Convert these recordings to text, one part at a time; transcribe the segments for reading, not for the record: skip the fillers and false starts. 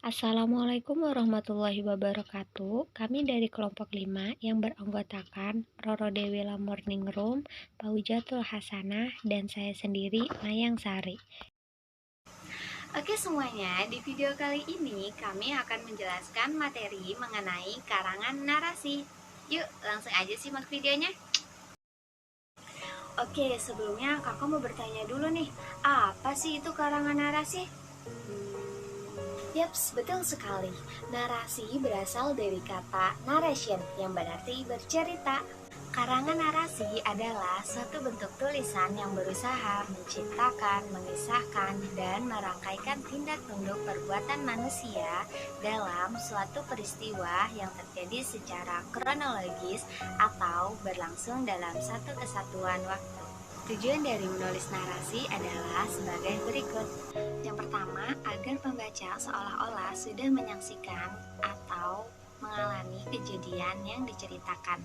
Assalamualaikum warahmatullahi wabarakatuh. Kami dari kelompok 5 yang beranggotakan Roro Dewela Morning Room, Paujatul Hasanah, dan saya sendiri, Mayang Sari. Oke semuanya, di video kali ini kami akan menjelaskan materi mengenai karangan narasi. Yuk langsung aja simak videonya. Oke, sebelumnya kakak mau bertanya dulu nih, apa sih itu karangan narasi? Yaps, betul sekali. Narasi berasal dari kata narration yang berarti bercerita. Karangan narasi adalah suatu bentuk tulisan yang berusaha menciptakan, mengisahkan, dan merangkaikan tindak tanduk perbuatan manusia dalam suatu peristiwa yang terjadi secara kronologis atau berlangsung dalam satu kesatuan waktu. Tujuan dari menulis narasi adalah sebagai berikut. Yang pertama, agar pembaca seolah-olah sudah menyaksikan atau mengalami kejadian yang diceritakan.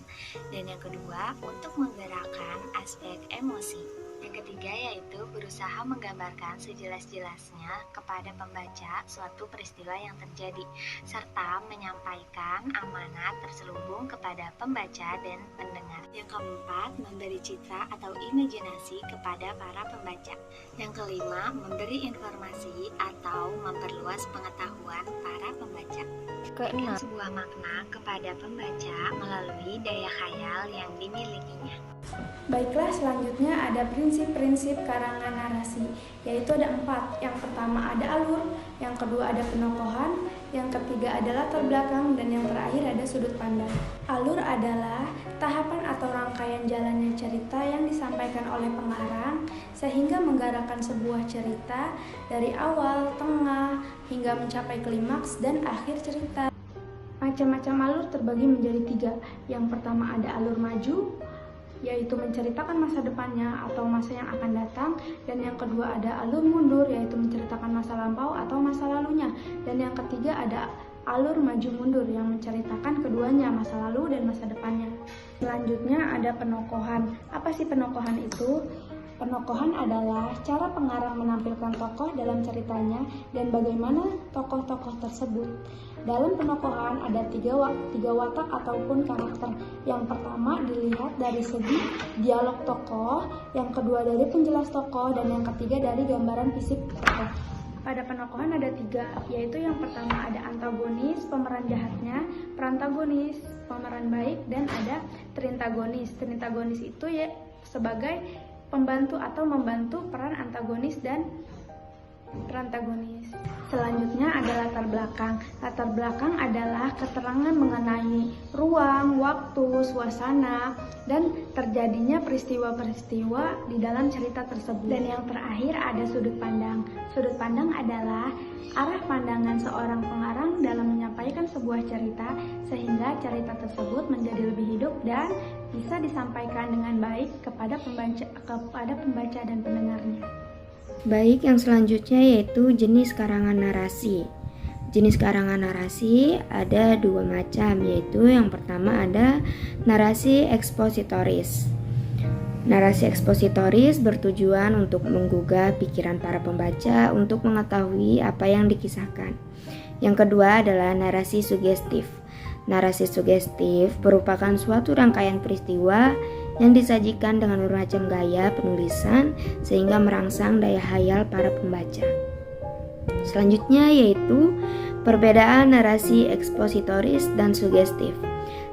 Dan yang kedua, untuk menggerakkan aspek emosi. Yang ketiga yaitu berusaha menggambarkan sejelas-jelasnya kepada pembaca suatu peristiwa yang terjadi, serta menyampaikan amanat terselubung kepada pembaca dan pendengar. Yang keempat, memberi citra atau imajinasi kepada para pembaca. Yang kelima, memberi informasi atau memperluas pengetahuan para pembaca. Keenam, Sebuah makna kepada pembaca melalui daya khayal yang dimilikinya. Baiklah, selanjutnya ada prinsip-prinsip karangan narasi, yaitu ada 4. Yang pertama ada alur, yang kedua ada penokohan, yang ketiga ada latar belakang, dan yang terakhir ada sudut pandang. Alur adalah tahapan atau rangkaian jalannya cerita yang disampaikan oleh pengarang sehingga menggerakkan sebuah cerita dari awal, tengah, hingga mencapai klimaks dan akhir cerita. Macam-macam alur terbagi menjadi 3. Yang pertama ada alur maju, yaitu menceritakan masa depannya atau masa yang akan datang, dan yang kedua ada alur mundur, yaitu menceritakan masa lampau atau masa lalunya, dan yang ketiga ada alur maju mundur yang menceritakan keduanya, masa lalu dan masa depannya. Selanjutnya ada penokohan. Apa sih penokohan itu? Penokohan adalah cara pengarang menampilkan tokoh dalam ceritanya dan bagaimana tokoh-tokoh tersebut. Dalam penokohan ada tiga watak ataupun karakter. Yang pertama dilihat dari segi dialog tokoh, yang kedua dari penjelas tokoh, dan yang ketiga dari gambaran fisik tokoh. Pada penokohan ada 3, yaitu yang pertama ada antagonis, pemeran jahatnya, perantagonis, pemeran baik, dan ada trintagonis. Trintagonis itu ya sebagai pembantu atau membantu peran antagonis dan perantagonis. Selanjutnya ada latar belakang. Latar belakang adalah keterangan mengenai ruang, waktu, suasana, dan terjadinya peristiwa-peristiwa di dalam cerita tersebut. Dan yang terakhir ada sudut pandang. Sudut pandang adalah arah pandangan seorang pengarang dalam menyampaikan sebuah cerita sehingga cerita tersebut menjadi lebih hidup dan bisa disampaikan dengan baik kepada pembaca dan pendengarnya. Baik, yang selanjutnya yaitu jenis karangan narasi. Jenis karangan narasi ada 2 macam, yaitu yang pertama ada narasi ekspositoris. Narasi ekspositoris bertujuan untuk menggugah pikiran para pembaca untuk mengetahui apa yang dikisahkan. Yang kedua adalah narasi sugestif. Narasi sugestif merupakan suatu rangkaian peristiwa yang disajikan dengan bermacam gaya penulisan sehingga merangsang daya hayal para pembaca. Selanjutnya yaitu perbedaan narasi ekspositoris dan sugestif.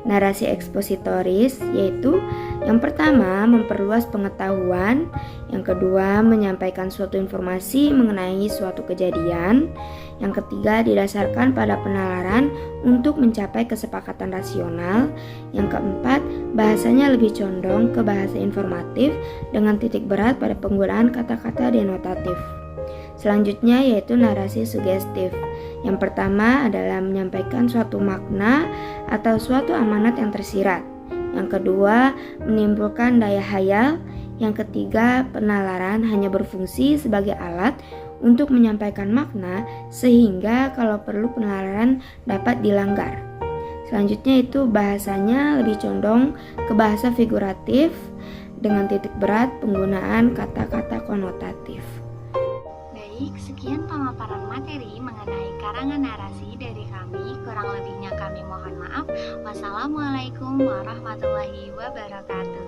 Narasi ekspositoris yaitu yang pertama memperluas pengetahuan, yang kedua menyampaikan suatu informasi mengenai suatu kejadian, yang ketiga didasarkan pada penalaran untuk mencapai kesepakatan rasional, yang keempat bahasanya lebih condong ke bahasa informatif dengan titik berat pada penggunaan kata-kata denotatif. Selanjutnya yaitu narasi sugestif. Yang pertama adalah menyampaikan suatu makna atau suatu amanat yang tersirat. Yang kedua, menimbulkan daya hayal. Yang ketiga, penalaran hanya berfungsi sebagai alat untuk menyampaikan makna sehingga kalau perlu penalaran dapat dilanggar. Selanjutnya itu bahasanya lebih condong ke bahasa figuratif dengan titik berat penggunaan kata-kata konotatif. Baik, sekian pemaparan materi mengenai karangan narasi dari kami. Kurang lebihnya kami mohon maaf. Wassalamualaikum warahmatullahi wabarakatuh.